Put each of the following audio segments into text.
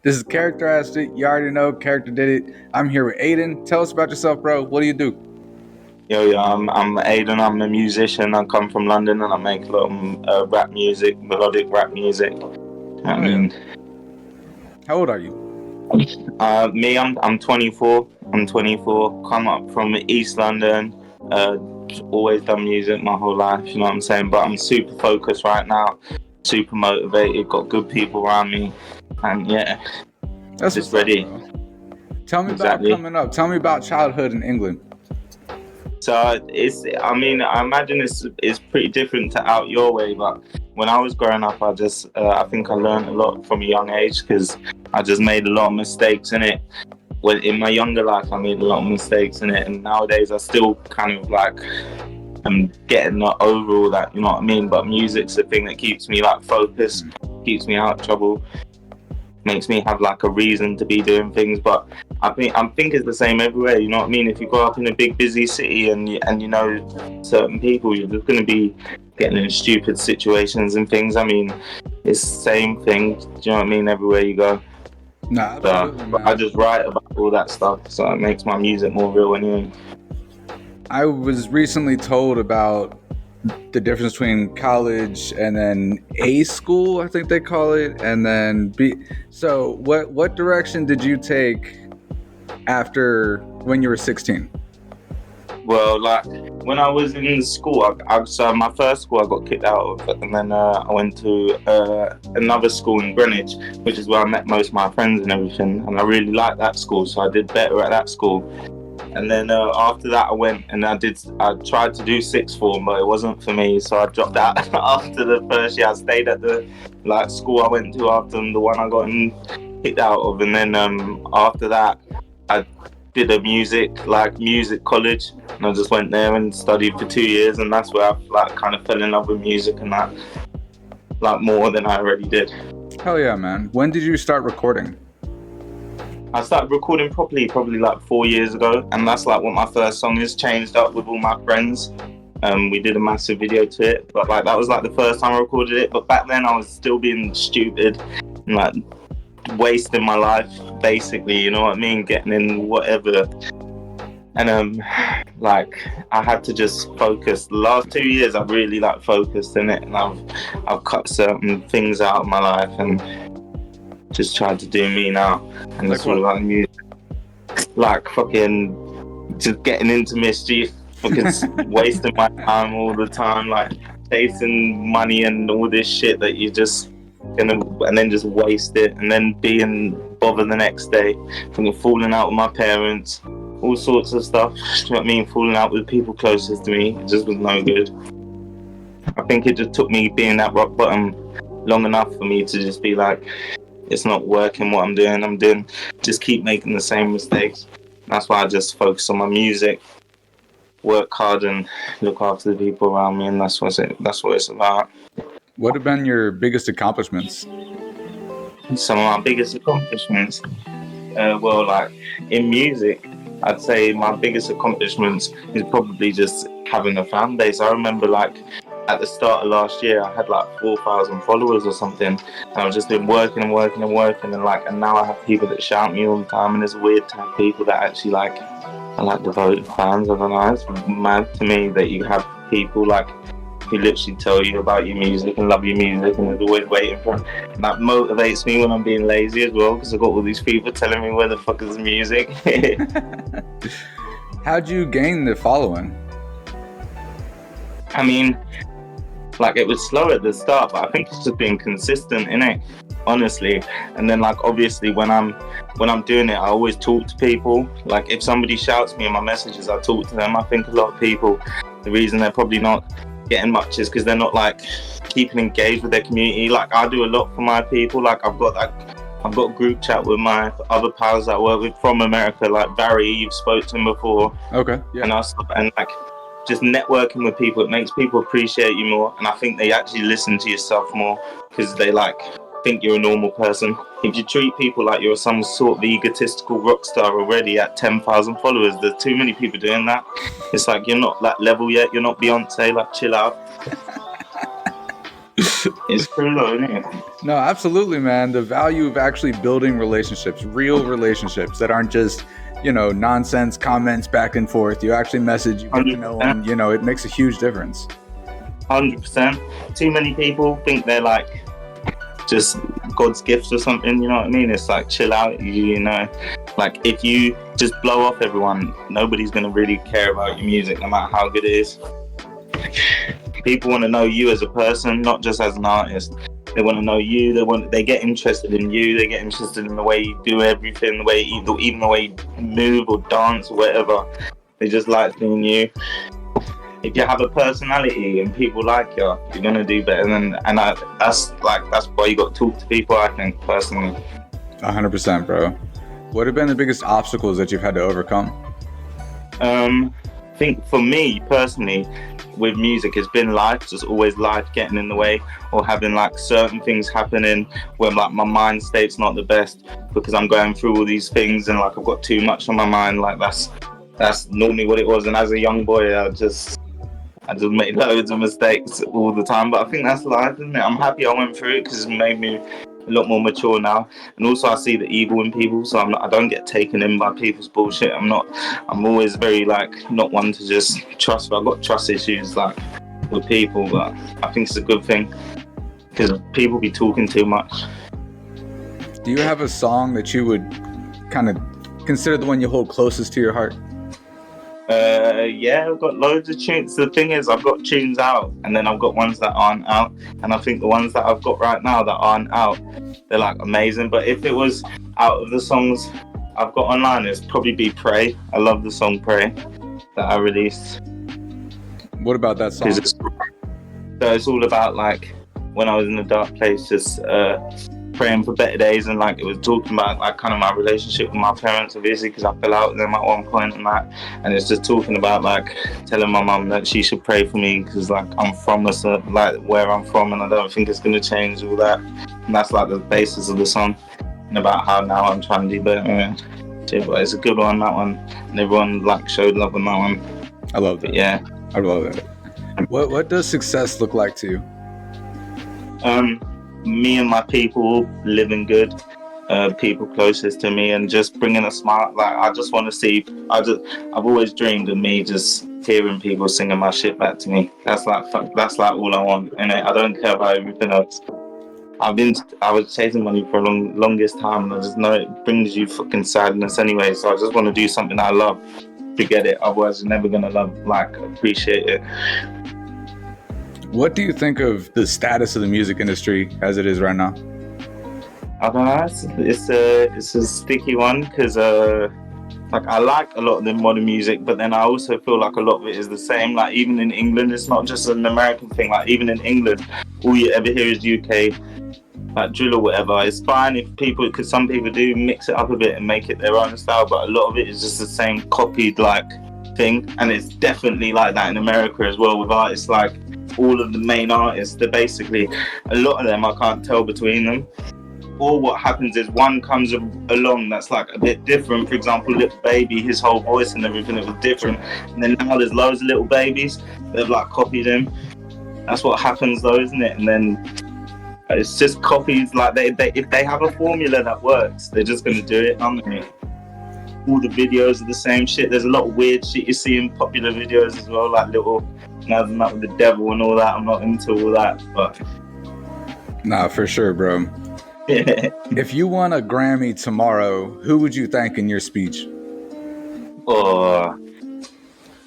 This is Karikter asked it. You already know Karikter did it. I'm here with Ayden. Tell us about yourself, bro. What do you do? Yo, I'm Ayden. I'm a musician. I come from London and I make a lot of rap music, melodic rap music. I mean, How old are you? I'm 24. I'm 24. Come up from East London. Always done music my whole life. You know what I'm saying? But I'm super focused right now. Super motivated. Got good people around me, and yeah, That's just what's up, ready. bro. Tell me about Exactly. coming up. Tell me about childhood in England. So I imagine it's pretty different to out your way, but when I was growing up, I think I learned a lot from a young age because I just made a lot of mistakes in it. When in my younger life, I made a lot of mistakes in it, and nowadays I still kind of like I'm getting over all that. You know what I mean? But music's the thing that keeps me like focused, keeps me out of trouble, makes me have like a reason to be doing things. But I think it's the same everywhere. You know what I mean? If you grow up in a big busy city and you know certain people, you're just going to be getting in stupid situations and things. I mean, it's the same thing. Do you know what I mean? Everywhere you go. Nah, So, absolutely, but I man. just write about all that stuff, so it makes my music more real anyway. I was recently told about the difference between college and then A school, I think they call it, and then B. So, what direction did you take after when you were 16? Well, like when I was in school, so my first school I got kicked out of, and then I went to another school in Greenwich, which is where I met most of my friends and everything. And I really liked that school, so I did better at that school. And then after that, I went and I tried to do sixth form, but it wasn't for me, so I dropped out after the first year. I stayed at the school I went to after the one I got kicked out of, and then after that, I did a music college, and I just went there and studied for 2 years, and that's where I like kind of fell in love with music and that like more than I already did. Hell yeah, man. When did you start recording? I started recording properly probably like 4 years ago, and that's like what my first song is, Changed Up, with all my friends. We did a massive video to it, but like that was like the first time I recorded it. But back then I was still being stupid and like wasting my life basically, you know what I mean, getting in whatever. And like I had to just focus. The last 2 years I've really like focused in it, and I've cut certain things out of my life and just tried to do me now. And Like it's all about music, like fucking just getting into mischief, fucking wasting my time all the time, like chasing money and all this shit that you just and then just waste it, and then being bothered the next day, from falling out with my parents, all sorts of stuff. You know what I mean? Falling out with people closest to me, it just was no good. I think it just took me being at rock bottom long enough for me to just be like, it's not working what I'm doing, just keep making the same mistakes. That's why I just focus on my music, work hard and look after the people around me, and that's what it's about. What have been your biggest accomplishments? Some of my biggest accomplishments, well, like in music, I'd say my biggest accomplishments is probably just having a fan base. I remember like at the start of last year, I had like 4,000 followers or something, and I've just been working and working and working, and now I have people that shout me all the time, and it's weird to have people that actually like are like devoted fans. I don't know, it's mad to me that you have people like who literally tell you about your music and love your music, and they're always waiting for it. And that motivates me when I'm being lazy as well, because I've got all these people telling me where the fuck is the music. How'd you gain the following? I mean, like it was slow at the start, but I think it's just being consistent in it, honestly. And then like obviously when I'm doing it, I always talk to people. Like if somebody shouts me in my messages, I talk to them. I think a lot of people, the reason they're probably not getting much is because they're not like keeping engaged with their community. Like I do a lot for my people. Like I've got a group chat with my other pals that I work with from America, like Barry, you've spoke to him before. Okay, yeah. And us, and like just networking with people, it makes people appreciate you more, and I think they actually listen to your stuff more because they like think you're a normal person. If you treat people like you're some sort of egotistical rock star already at 10,000 followers, there's too many people doing that. It's like you're not that level yet. You're not Beyonce. Like chill out. It's true though, isn't it? No, absolutely, man. The value of actually building relationships, real relationships that aren't just, nonsense comments back and forth. You actually message, you get to know 100%. them. It makes a huge difference. 100%. Too many people think they're like just God's gifts or something, you know what I mean? It's like, chill out, like if you just blow off everyone, nobody's gonna really care about your music no matter how good it is. People want to know you as a person, not just as an artist. They want to know you. They get interested in you. They get interested in the way you do everything, even the way you move or dance or whatever. They just like seeing you. If you have a personality and people like you, you're gonna do better. That's why you got to talk to people, I think, personally. 100%, bro. What have been the biggest obstacles that you've had to overcome? I think for me personally, with music, it's been life, just always life getting in the way, or having like certain things happening where like my mind state's not the best because I'm going through all these things and like I've got too much on my mind. Like that's normally what it was. And as a young boy, I just made loads of mistakes all the time. But I think that's life, isn't it? I'm happy I went through it because it made me a lot more mature now. And also I see the evil in people, so I don't get taken in by people's bullshit. I'm always very like not one to just trust. I've got trust issues like with people, but I think it's a good thing because people be talking too much. Do you have a song that you would kind of consider the one you hold closest to your heart? Yeah, I've got loads of tunes. The thing is, I've got tunes out, and then I've got ones that aren't out. And I think the ones that I've got right now that aren't out, they're like amazing. But if it was out of the songs I've got online, it'd probably be Pray. I love the song Pray that I released. What about that song? It's all about like when I was in a dark place, just praying for better days, and like it was talking about like kind of my relationship with my parents, obviously, because I fell out with them at one point and that, and it's just talking about like telling my mum that she should pray for me because like I'm from like where I'm from, and I don't think it's gonna change all that, and that's like the basis of the song, and about how now I'm trying to do better. But it's a good one, that one, and everyone like showed love on that one. I love that. But, yeah, I love that. What does success look like to you? Me and my people living good, people closest to me, and just bringing a smile. Like I just want to see. I've always dreamed of me just hearing people singing my shit back to me. That's like all I want, and I don't care about everything else. I was chasing money for a longest time, and I just know it brings you fucking sadness anyway. So I just want to do something I love. Forget it. Otherwise, you're never gonna appreciate it. What do you think of the status of the music industry as it is right now? I don't know. It's a sticky one because like I like a lot of the modern music, but then I also feel like a lot of it is the same. Like even in England, it's not just an American thing. Like even in England, all you ever hear is UK, like drill or whatever. It's fine if because some people do mix it up a bit and make it their own style, but a lot of it is just the same copied like thing, and it's definitely like that in America as well with artists like. All of the main artists, they're basically, a lot of them I can't tell between them. Or what happens is one comes along that's like a bit different. For example, Little Baby, his whole voice and everything, it was different. And then now there's loads of Little Babies that have like copied him. That's what happens though, isn't it? And then it's just copies. Like they if they have a formula that works, they're just gonna do it, aren't they? All the videos are the same shit. There's a lot of weird shit you see in popular videos as well, like little nothing up with the devil and all that. I'm not into all that, but nah, for sure, bro. If you won a Grammy tomorrow, who would you thank in your speech?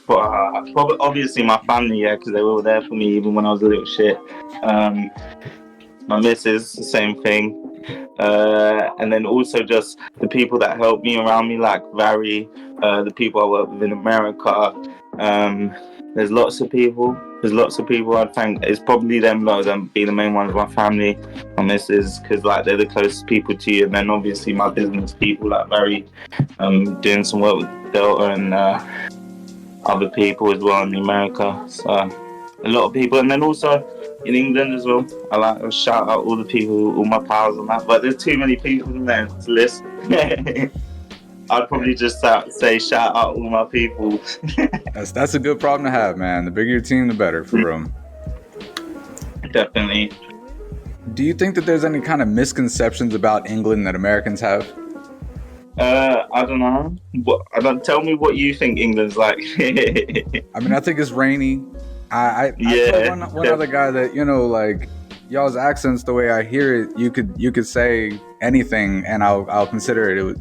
Probably obviously my family, yeah, because they were there for me even when I was a little shit. My missus, the same thing. And then also just the people that help me around me, like Vary, the people I work with in America. There's lots of people I'd thank. It's probably them lot that be the main ones, my family, my missus, because like they're the closest people to you. And then obviously my business people like Vary, doing some work with Delta and other people as well in America. So a lot of people, and then also in England as well. I like to shout out all the people, all my pals and that, but there's too many people in there to list. I'd probably just say shout out all my people. That's a good problem to have, man. The bigger your team, the better, for real. Definitely. Do you think that there's any kind of misconceptions about England that Americans have? I don't know. Tell me what you think England's like. I mean, I think it's rainy. I told Yeah. one other guy that, you know, like, y'all's accents, the way I hear it, you could say anything and I'll consider it was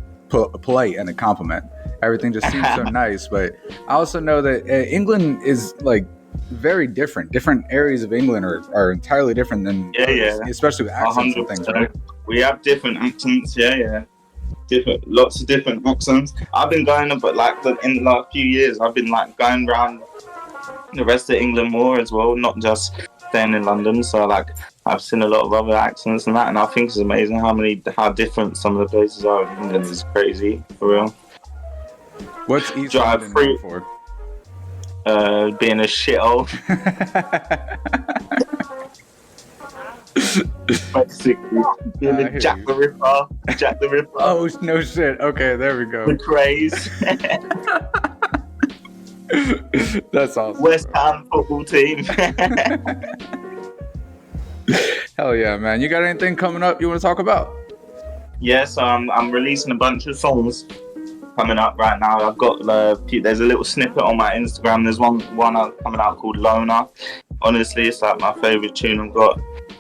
polite and a compliment. Everything just seems so nice. But I also know that England is like very different. Different areas of England are entirely different than others, especially with accents and things, right? We have different accents. Yeah. Lots of different accents. I've been going, but like in the last few years, I've been like going around the rest of England more as well, not just staying in London. So like I've seen a lot of other accents and that, and I think it's amazing how different some of the places are in England. Is crazy for real. What's East London known for? Being a shithole. Basically, Jack the Ripper. Oh no shit. Okay, there we go. The craze. That's awesome. West Ham football team. Hell yeah, man. You got anything coming up you want to talk about? Yes, I'm releasing a bunch of songs coming up right now. I've got there's a little snippet on my Instagram. There's one coming out called Loner. Honestly, it's like my favorite tune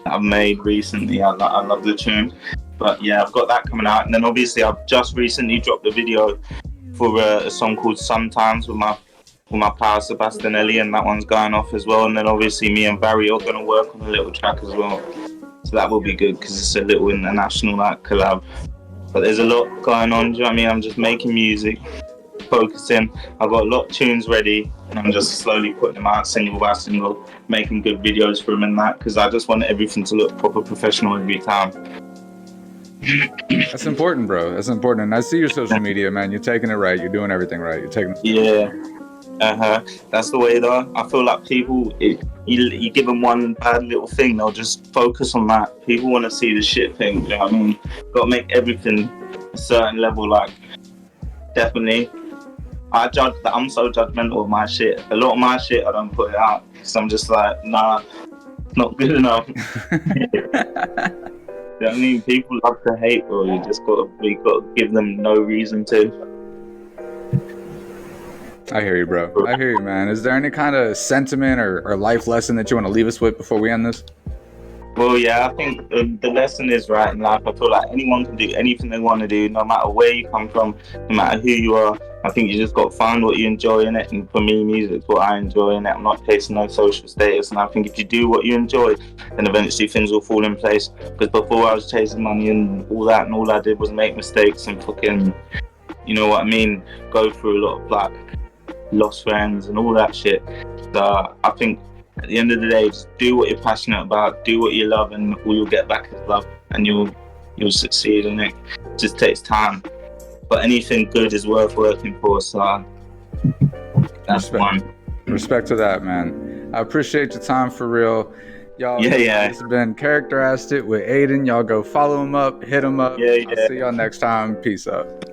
I've made recently. I love the tune. But yeah, I've got that coming out, and then obviously I've just recently dropped a video for a song called Sometimes with my pal Sebastianelli, and that one's going off as well. And then obviously me and Barry are going to work on a little track as well, so that will be good because it's a little international like collab. But there's a lot going on. Do you know what I mean? I'm just making music, focusing. I've got a lot of tunes ready, and I'm just slowly putting them out single by single, making good videos for them and that, because I just want everything to look proper professional every time. That's important, bro. That's important. And I see your social media, man. You're taking it right. You're doing everything right. You're taking. Yeah. That's the way though. I feel like people, you give them one bad little thing, they'll just focus on that. People want to see the shit thing. You know what I mean? Got to make everything a certain level. Like, definitely. I'm so judgmental of my shit. A lot of my shit, I don't put it out because I'm just like, nah, it's not good enough. You know what I mean? People love to hate, bro. You got to give them no reason to. I hear you, bro. I hear you, man. Is there any kind of sentiment or life lesson that you want to leave us with before we end this? Well, yeah, I think the lesson is right in life. I feel like anyone can do anything they want to do, no matter where you come from, no matter who you are. I think you just got to find what you enjoy in it. And for me, music's what I enjoy in it. I'm not chasing no social status. And I think if you do what you enjoy, then eventually things will fall in place. Because before I was chasing money and all that, and all I did was make mistakes and fucking, you know what I mean, go through a lot of like lost friends and all that shit. So I think at the end of the day, just do what you're passionate about, do what you love, and all you'll get back is love, and you'll succeed in it. It just takes time, but anything good is worth working for. So that's one. Respect to that, man. I appreciate your time for real, y'all. Yeah. It's been Characterized It with Ayden. Y'all go follow him up, hit him up. Yeah. I'll see y'all next time. Peace out.